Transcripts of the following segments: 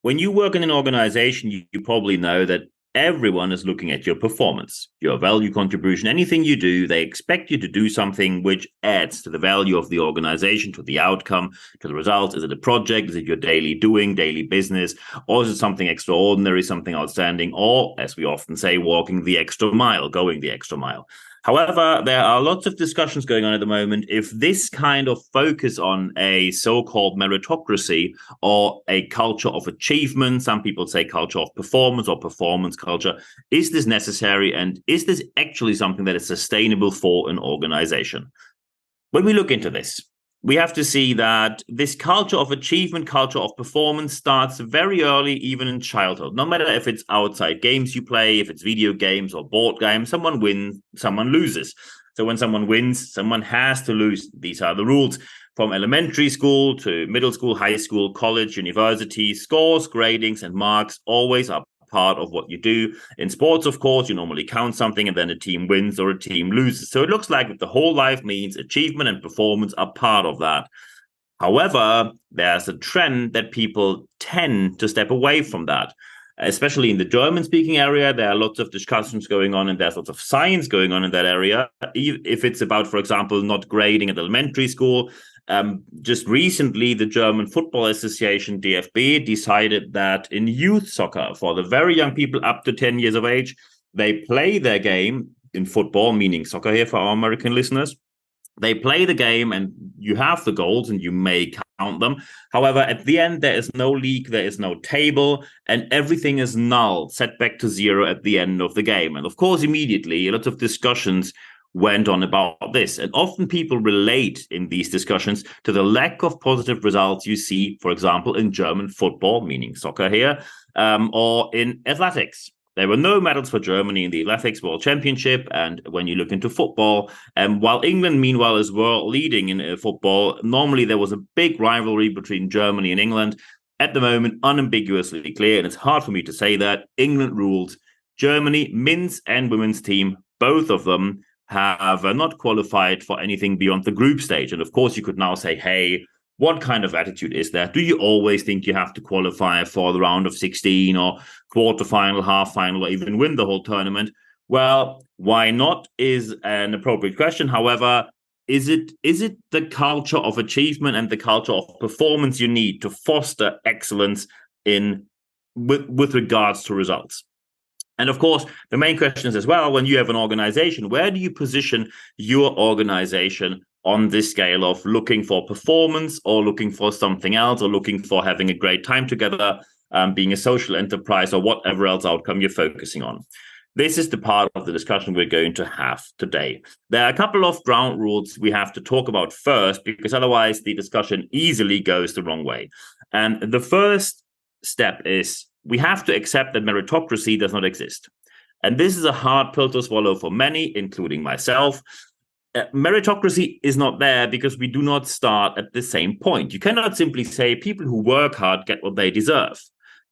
When you work in an organization, you probably know that everyone is looking at your performance, your value contribution, anything you do. They expect you to do something which adds to the value of the organization, to the outcome, to the results. Is it a project? Is it your daily doing, daily business? Or is it something extraordinary, something outstanding? Or, as we often say, walking the extra mile, going the extra mile. However, there are lots of discussions going on at the moment if this kind of focus on a so-called meritocracy or a culture of achievement, some people say culture of performance or performance culture, is this necessary, and is this actually something that is sustainable for an organization? When we look into this, we have to see that this culture of achievement, culture of performance starts very early, even in childhood. No matter if it's outside games you play, if it's video games or board games, someone wins, someone loses. So when someone wins, someone has to lose. These are the rules. From elementary school to middle school, high school, college, university, scores, gradings, and marks always are part of what you do. In sports, of course, you normally count something and then a team wins or a team loses. So it looks like the whole life means achievement and performance are part of that. However, there's a trend that people tend to step away from that. Especially in the German-speaking area, there are lots of discussions going on, and there's lots of science going on in that area. If it's about, for example, not grading at elementary school, just recently, the German Football Association, DFB, decided that in youth soccer, for the very young people up to 10 years of age, they play their game in football, meaning soccer here for our American listeners. They play the game and you have the goals and you may count them. However, at the end, there is no league, there is no table, and everything is null, set back to zero at the end of the game. And of course, immediately, a lot of discussions went on about this. And often people relate in these discussions to the lack of positive results you see, for example, in German football, meaning soccer here, or in athletics. There were no medals for Germany in the Athletics World Championship. And when you look into football, while England, meanwhile, is world leading in football, normally there was a big rivalry between Germany and England. At the moment, unambiguously clear, and it's hard for me to say that, England ruled. Germany, men's and women's team, both of them have not qualified for anything beyond the group stage. And of course, you could now say, hey, what kind of attitude is that? Do you always think you have to qualify for the round of 16 or quarterfinal, half final, or even win the whole tournament? Well, why not is an appropriate question. However, is it the culture of achievement and the culture of performance you need to foster excellence in with regards to results? And of course, the main question is as well, when you have an organization, where do you position your organization on this scale of looking for performance or looking for something else or looking for having a great time together, being a social enterprise or whatever else outcome you're focusing on? This is the part of the discussion we're going to have today. There are a couple of ground rules we have to talk about first, because otherwise the discussion easily goes the wrong way. And the first step is we have to accept that meritocracy does not exist. And this is a hard pill to swallow for many, including myself. Meritocracy is not there because we do not start at the same point. You cannot simply say people who work hard get what they deserve.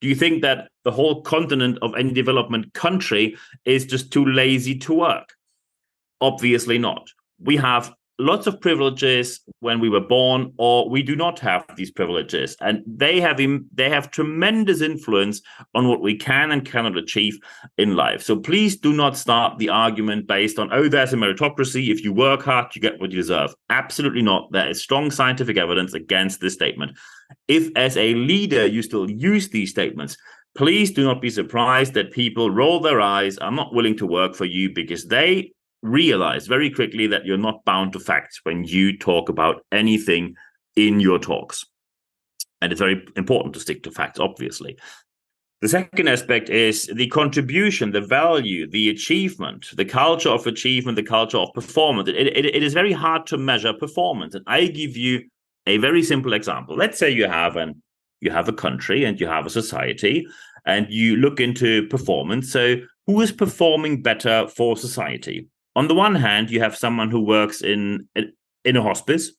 Do you think that the whole continent of any development country is just too lazy to work? Obviously not. We have lots of privileges when we were born, or we do not have these privileges, and they have tremendous influence on what we can and cannot achieve in life. So please do not start the argument based on, oh, there's a meritocracy, if you work hard you get what you deserve. Absolutely not. There is strong scientific evidence against this statement. If as a leader you still use these statements, please do not be surprised that people roll their eyes, are not willing to work for you, because they realize very quickly that you're not bound to facts when you talk about anything in your talks. And it's very important to stick to facts, obviously. The second aspect is the contribution, the value, the achievement, the culture of achievement, the culture of performance. It is very hard to measure performance. And I give you a very simple example. Let's say you have a country and you have a society and you look into performance. So who is performing better for society? On the one hand, you have someone who works in a hospice,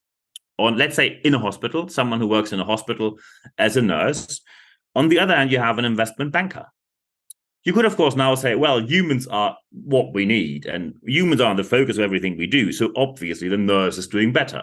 or let's say in a hospital, someone who works in a hospital as a nurse. On the other hand, you have an investment banker. You could, of course, now say, well, humans are what we need, and humans are the focus of everything we do. So obviously, the nurse is doing better.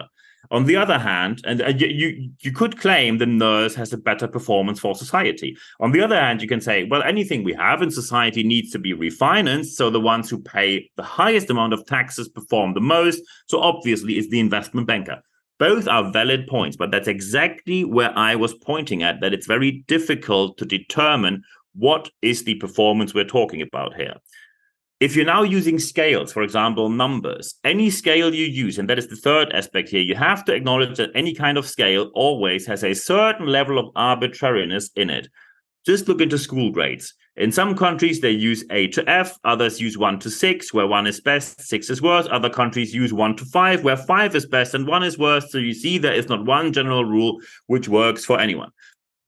On the other hand, and you could claim the nurse has a better performance for society. On the other hand, you can say, well, anything we have in society needs to be refinanced. So the ones who pay the highest amount of taxes perform the most. So obviously, it's the investment banker. Both are valid points, but that's exactly where I was pointing at, that it's very difficult to determine what is the performance we're talking about here. If you're now using scales, for example, numbers, any scale you use, and that is the third aspect here, you have to acknowledge that any kind of scale always has a certain level of arbitrariness in it. Just look into school grades. In some countries, they use A to F, others use 1 to 6, where 1 is best, 6 is worse. Other countries use 1 to 5, where 5 is best and 1 is worse. So you see there is not one general rule which works for anyone.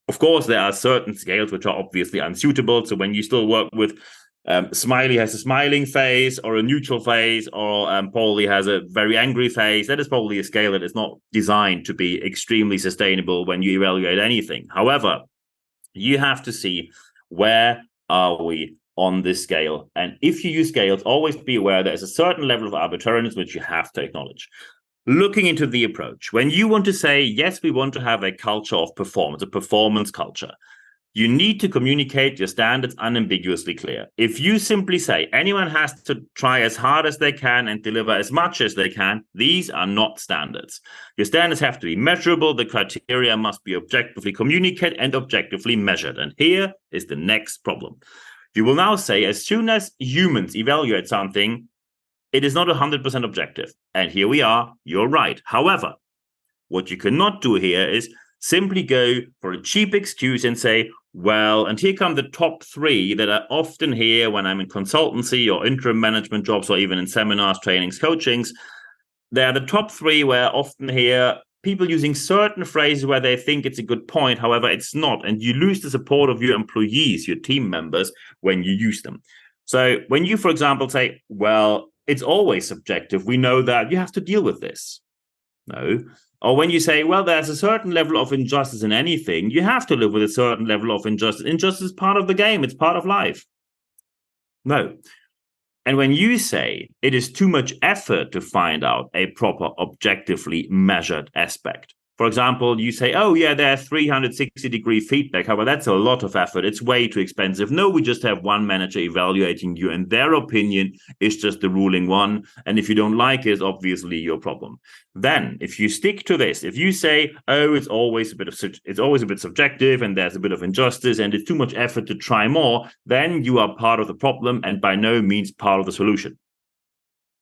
Of course, there are certain scales which are obviously unsuitable. So when you still work with Smiley has a smiling face or a neutral face, or Paulie has a very angry face, that is probably a scale that is not designed to be extremely sustainable when you evaluate anything. However, you have to see where are we on this scale. And if you use scales, always be aware there is a certain level of arbitrariness which you have to acknowledge. Looking into the approach, when you want to say, yes, we want to have a culture of performance, a performance culture, you need to communicate your standards unambiguously clear. If you simply say anyone has to try as hard as they can and deliver as much as they can, these are not standards. Your standards have to be measurable. The criteria must be objectively communicated and objectively measured. And here is the next problem. You will now say, as soon as humans evaluate something, it is not 100% objective. And here we are, you're right. However, what you cannot do here is simply go for a cheap excuse and say, well, and here come the top 3 that I often hear when I'm in consultancy or interim management jobs, or even in seminars, trainings, coachings. They're the top 3 where I often hear people using certain phrases where they think it's a good point. However, it's not. And you lose the support of your employees, your team members, when you use them. So when you, for example, say, well, it's always subjective, we know that, you have to deal with this. No. Or when you say, well, there's a certain level of injustice in anything, you have to live with a certain level of injustice. Injustice is part of the game. It's part of life. No. And when you say it is too much effort to find out a proper, objectively measured aspect, for example, you say, oh, yeah, there's 360-degree feedback. However, that's a lot of effort. It's way too expensive. No, we just have one manager evaluating you, and their opinion is just the ruling one. And if you don't like it, it's obviously your problem. Then, if you stick to this, if you say, oh, it's always a bit subjective, and there's a bit of injustice, and it's too much effort to try more, then you are part of the problem and by no means part of the solution.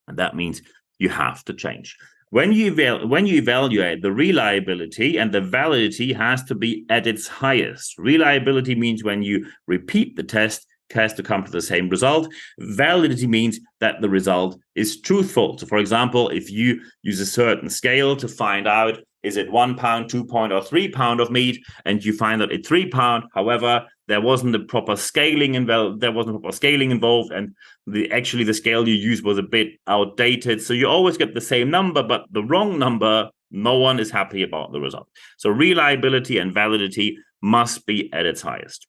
And that means you have to change. When you evaluate, the reliability and the validity has to be at its highest. Reliability means when you repeat the test, it has to come to the same result. Validity means that the result is truthful. So, for example, if you use a certain scale to find out, is it 1 pound, 2 pound, or 3 pound of meat, and you find that it's 3 pound, however, there wasn't a proper scaling involved, and the scale you used was a bit outdated. So you always get the same number, but the wrong number, no one is happy about the result. So reliability and validity must be at its highest.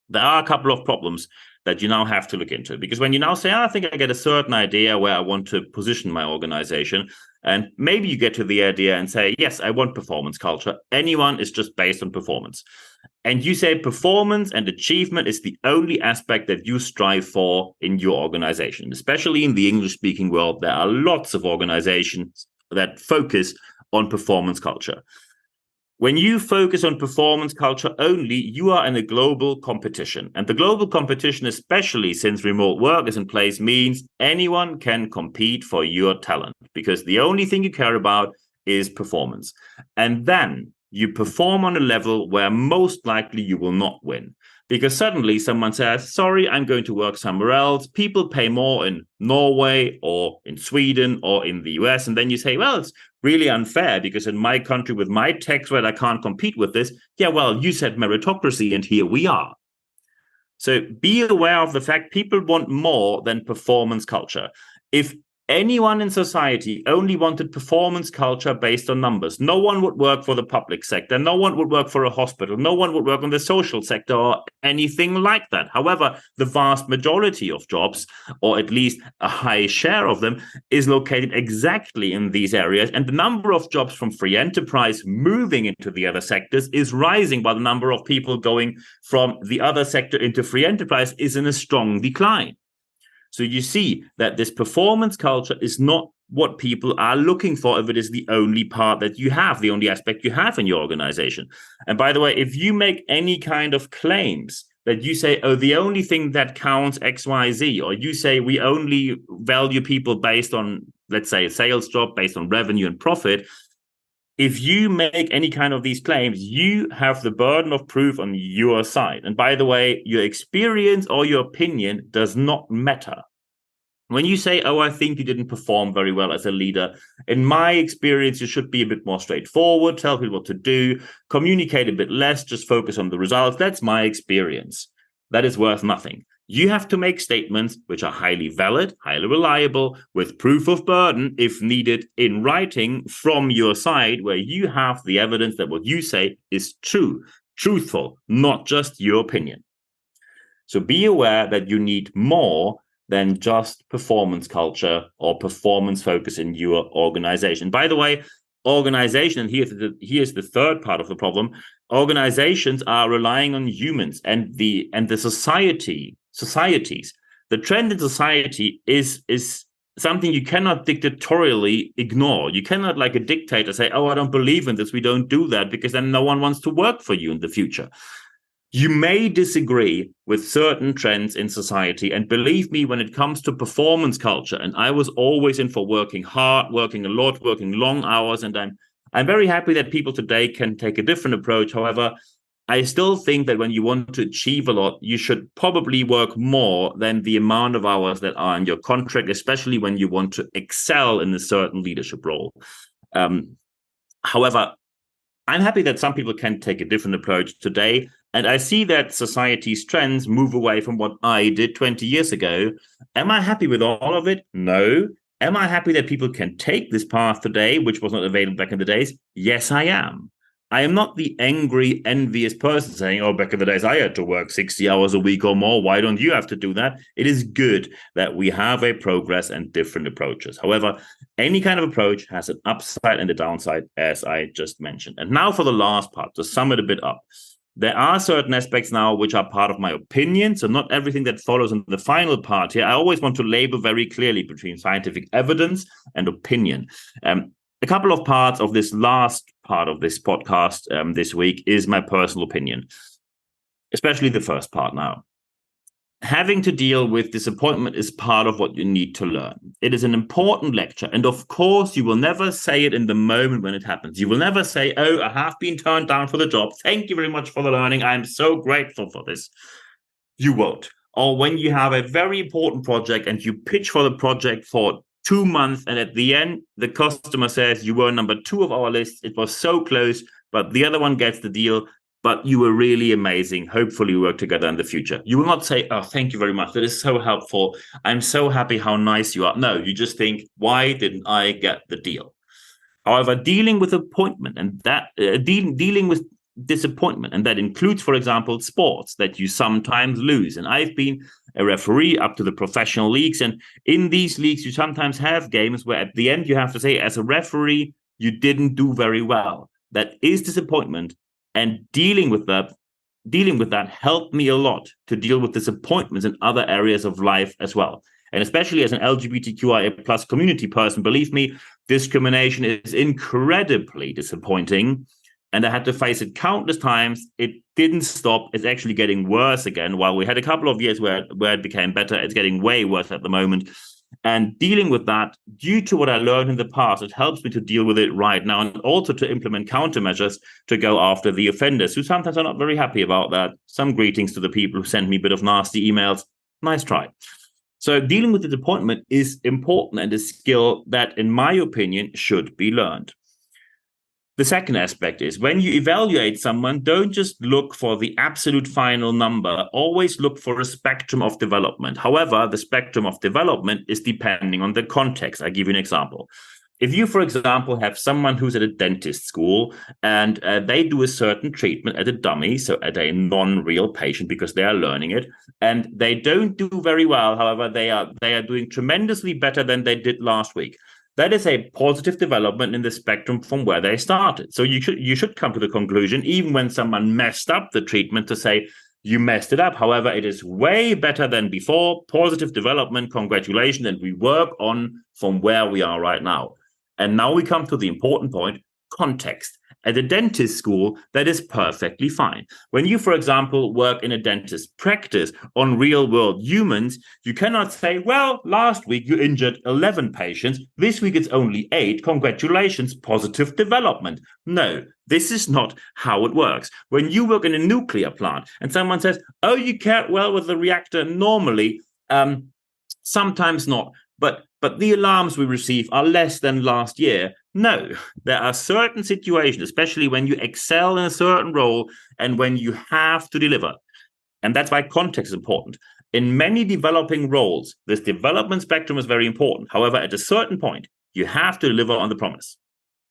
There are a couple of problems that you now have to look into, because when you now say, I think I get a certain idea where I want to position my organization, and maybe you get to the idea and say, yes, I want performance culture. Anyone is just based on performance. And you say performance and achievement is the only aspect that you strive for in your organization. Especially in the English-speaking world, there are lots of organizations that focus on performance culture. When you focus on performance culture only, you are in a global competition. And the global competition, especially since remote work is in place, means anyone can compete for your talent, because the only thing you care about is performance. And then you perform on a level where most likely you will not win. Because suddenly someone says, sorry, I'm going to work somewhere else. People pay more in Norway or in Sweden or in the US. And then you say, well, it's really unfair because in my country with my tax rate, I can't compete with this. Yeah, well, you said meritocracy and here we are. So be aware of the fact people want more than performance culture. If anyone in society only wanted performance culture based on numbers. No one would work for the public sector. No one would work for a hospital. No one would work on the social sector or anything like that. However, the vast majority of jobs, or at least a high share of them, is located exactly in these areas. And the number of jobs from free enterprise moving into the other sectors is rising, while the number of people going from the other sector into free enterprise is in a strong decline. So you see that this performance culture is not what people are looking for if it is the only part that you have, the only aspect you have in your organization. And by the way, if you make any kind of claims that you say, oh, the only thing that counts X, Y, Z, or you say we only value people based on, let's say, a sales job, based on revenue and profit, if you make any kind of these claims, you have the burden of proof on your side. And by the way, your experience or your opinion does not matter. When you say, oh, I think you didn't perform very well as a leader, in my experience, you should be a bit more straightforward, tell people what to do, communicate a bit less, just focus on the results. That's my experience. That is worth nothing. You have to make statements which are highly valid, highly reliable, with proof of burden, if needed, in writing from your side, where you have the evidence that what you say is true, truthful, not just your opinion. So be aware that you need more than just performance culture or performance focus in your organization. By the way, organization, and here's the third part of the problem, organizations are relying on humans and the societies. The trend in society is something you cannot dictatorially ignore. You cannot, like a dictator, say, oh, I don't believe in this, we don't do that, because then no one wants to work for you in the future. You may disagree with certain trends in society, and believe me, when it comes to performance culture, and I was always in for working hard, working a lot, working long hours, and I'm very happy that people today can take a different approach. However, I still think that when you want to achieve a lot, you should probably work more than the amount of hours that are in your contract, especially when you want to excel in a certain leadership role. However, I'm happy that some people can take a different approach today. And I see that society's trends move away from what I did 20 years ago. Am I happy with all of it? No. Am I happy that people can take this path today, which was not available back in the days? Yes, I am. I am not the angry, envious person saying, oh, back in the days, I had to work 60 hours a week or more. Why don't you have to do that? It is good that we have a progress and different approaches. However, any kind of approach has an upside and a downside, as I just mentioned. And now for the last part, to sum it a bit up. There are certain aspects now which are part of my opinion, so not everything that follows in the final part here. I always want to label very clearly between scientific evidence and opinion. A couple of parts of this last part of this podcast this week is my personal opinion, especially the first part now. Having to deal with disappointment is part of what you need to learn. It is an important lecture. And of course, you will never say it in the moment when it happens. You will never say, oh, I have been turned down for the job. Thank you very much for the learning. I'm so grateful for this. You won't. Or when you have a very important project and you pitch for the project for 2 months, and at the end, the customer says, you were number 2 of our list. It was so close, but the other one gets the deal. But you were really amazing. Hopefully we work together in the future. You will not say, oh, thank you very much. That is so helpful. I'm so happy how nice you are. No, you just think, why didn't I get the deal? However, dealing with appointment and that dealing with disappointment, and that includes, for example, sports that you sometimes lose. And I've been a referee up to the professional leagues. And in these leagues, you sometimes have games where at the end you have to say, as a referee, you didn't do very well. That is disappointment. And dealing with that helped me a lot to deal with disappointments in other areas of life as well. And especially as an LGBTQIA plus community person, believe me, discrimination is incredibly disappointing. And I had to face it countless times. It didn't stop. It's actually getting worse again. While we had a couple of years where it became better, it's getting way worse at the moment. And dealing with that, due to what I learned in the past, it helps me to deal with it right now, and also to implement countermeasures to go after the offenders, who sometimes are not very happy about that. Some greetings to the people who send me a bit of nasty emails. Nice try. So dealing with the disappointment is important and a skill that, in my opinion, should be learned. The second aspect is when you evaluate someone, don't just look for the absolute final number, always look for a spectrum of development. However, the spectrum of development is depending on the context. I'll give you an example. If you, for example, have someone who's at a dentist school and they do a certain treatment at a dummy, so at a non-real patient because they are learning it, and they don't do very well, however, they are doing tremendously better than they did last week. That is a positive development in the spectrum from where they started. So you should come to the conclusion, even when someone messed up the treatment, to say, you messed it up. However, it is way better than before. Positive development, congratulations, and we work on from where we are right now. And now we come to the important point, context. At a dentist school, that is perfectly fine. When you, for example, work in a dentist practice on real world humans, you cannot say, well, last week you injured 11 patients. This week it's only 8. Congratulations, positive development. No, this is not how it works. When you work in a nuclear plant and someone says, oh, you care well with the reactor normally, sometimes not. But the alarms we receive are less than last year. No, there are certain situations, especially when you excel in a certain role and when you have to deliver. And that's why context is important. In many developing roles, this development spectrum is very important. However, at a certain point, you have to deliver on the promise.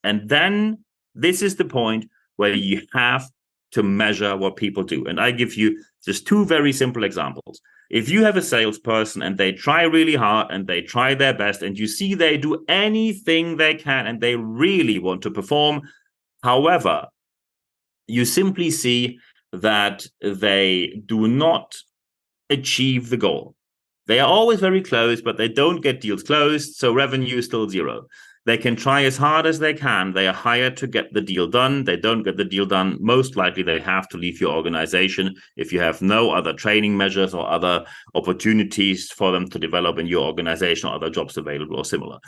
And then this is the point where you have to measure what people do. And I give you just 2 very simple examples. If you have a salesperson and they try really hard and they try their best and you see they do anything they can and they really want to perform, however, you simply see that they do not achieve the goal. They are always very close, but they don't get deals closed, so revenue is still 0. They can try as hard as they can. They are hired to get the deal done. They don't get the deal done. Most likely, they have to leave your organization if you have no other training measures or other opportunities for them to develop in your organization or other jobs available or similar.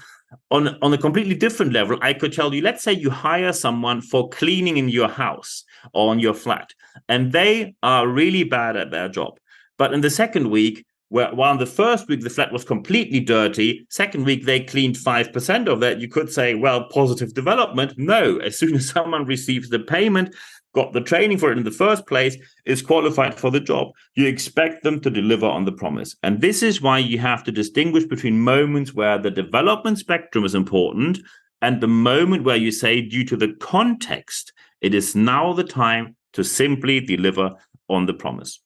On a completely different level, I could tell you, let's say you hire someone for cleaning in your house or on your flat, and they are really bad at their job. But in the second week, while in the first week the flat was completely dirty, second week they cleaned 5% of that, you could say, well, positive development. No, as soon as someone receives the payment, got the training for it in the first place, is qualified for the job, you expect them to deliver on the promise. And this is why you have to distinguish between moments where the development spectrum is important and the moment where you say, due to the context, it is now the time to simply deliver on the promise.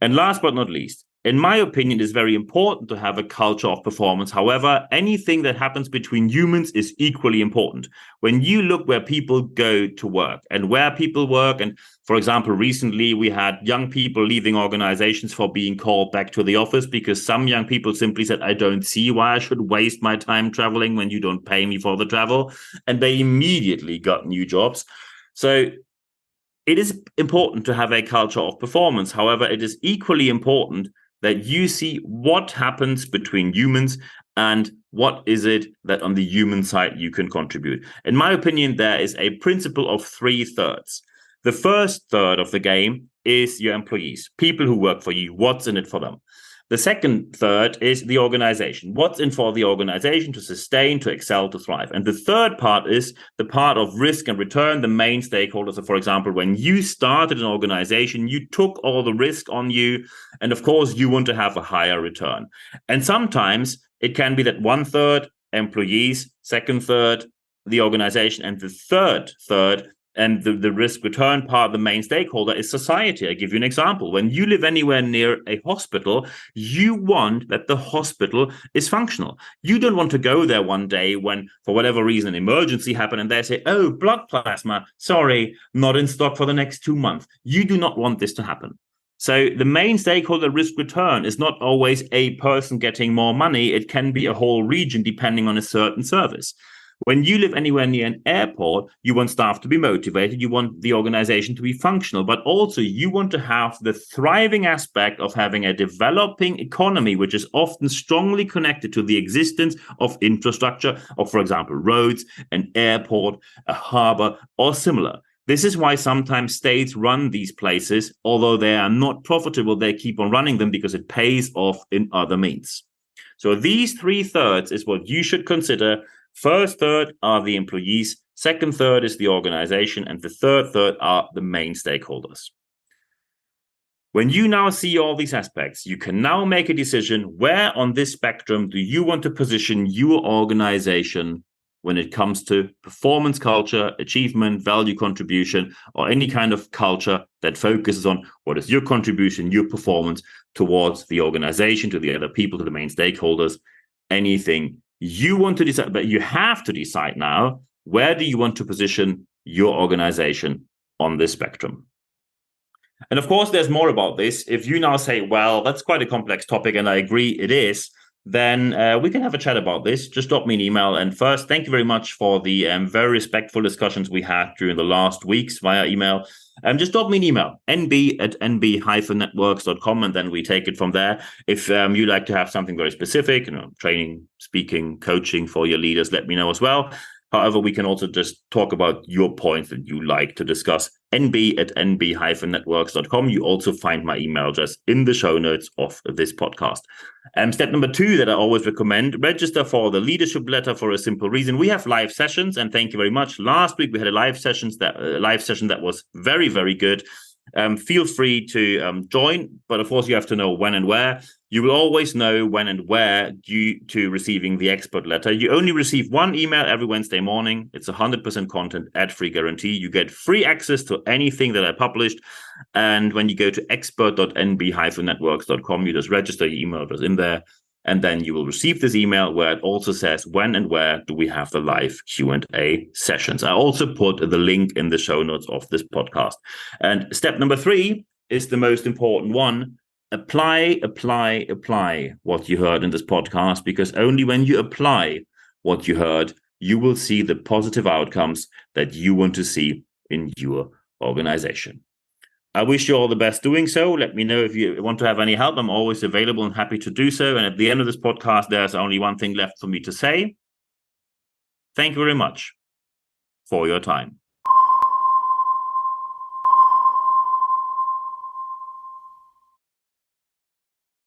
And last but not least, in my opinion, it is very important to have a culture of performance. However, anything that happens between humans is equally important. When you look where people go to work and where people work, and for example, recently we had young people leaving organizations for being called back to the office because some young people simply said, I don't see why I should waste my time traveling when you don't pay me for the travel. And they immediately got new jobs. So it is important to have a culture of performance. However, it is equally important that you see what happens between humans and what is it that on the human side you can contribute. In my opinion, there is a principle of 3/3. The first third of the game is your employees, people who work for you, what's in it for them. The second third is the organization. What's in for the organization to sustain, to excel, to thrive? And the third part is the part of risk and return, the main stakeholders. So for example, when you started an organization, you took all the risk on you. And of course, you want to have a higher return. And sometimes it can be that 1/3 employees, second third, the organization, and the third, and the risk return part, the main stakeholder, is society. I give you an example. When you live anywhere near a hospital, you want that the hospital is functional. You don't want to go there one day when, for whatever reason, an emergency happened and they say, oh, blood plasma, sorry, not in stock for the next 2 months. You do not want this to happen. So the main stakeholder risk return is not always a person getting more money. It can be a whole region depending on a certain service. When you live anywhere near an airport, you want staff to be motivated, you want the organization to be functional, but also you want to have the thriving aspect of having a developing economy, which is often strongly connected to the existence of infrastructure, of, for example, roads, an airport, a harbor, or similar. This is why sometimes states run these places, although they are not profitable, they keep on running them because it pays off in other means. So these 3/3 is what you should consider. First third are the employees, Second third is the organization. And the third are the main stakeholders. When you now see all these aspects, you can now make a decision where on this spectrum do you want to position your organization when it comes to performance culture, achievement, value contribution, or any kind of culture that focuses on what is your contribution, your performance towards the organization, to the other people, to the main stakeholders, anything you want to decide. But you have to decide now, where do you want to position your organization on this spectrum? And of course, there's more about this. If you now say, well, that's quite a complex topic, and I agree it is, then we can have a chat about this. Just drop me an email. And first, thank you very much for the very respectful discussions we had during the last weeks via email. Just drop me an email, nb@nb-networks.com, and then we take it from there. If you'd like to have something very specific, training, speaking, coaching for your leaders, let me know as well. However, we can also just talk about your points that you like to discuss. nb@nb-networks.com. You also find my email address in the show notes of this podcast. Step number 2 that I always recommend, register for the leadership letter for a simple reason. We have live sessions, and thank you very much. Last week we had a live session that was very, very good. Feel free to join, but of course you have to know when and where. You will always know when and where due to receiving the expert letter. You only receive one email every Wednesday morning. It's 100% content, ad-free guarantee. You get free access to anything that I published. And when you go to expert.nb-networks.com, you just register your email address in there. And then you will receive this email where it also says when and where do we have the live Q&A sessions. I also put the link in the show notes of this podcast. And step number 3 is the most important one. Apply what you heard in this podcast, because only when you apply what you heard, you will see the positive outcomes that you want to see in your organization. I wish you all the best doing so. Let me know if you want to have any help. I'm always available and happy to do so. And at the end of this podcast, there's only one thing left for me to say. Thank you very much for your time.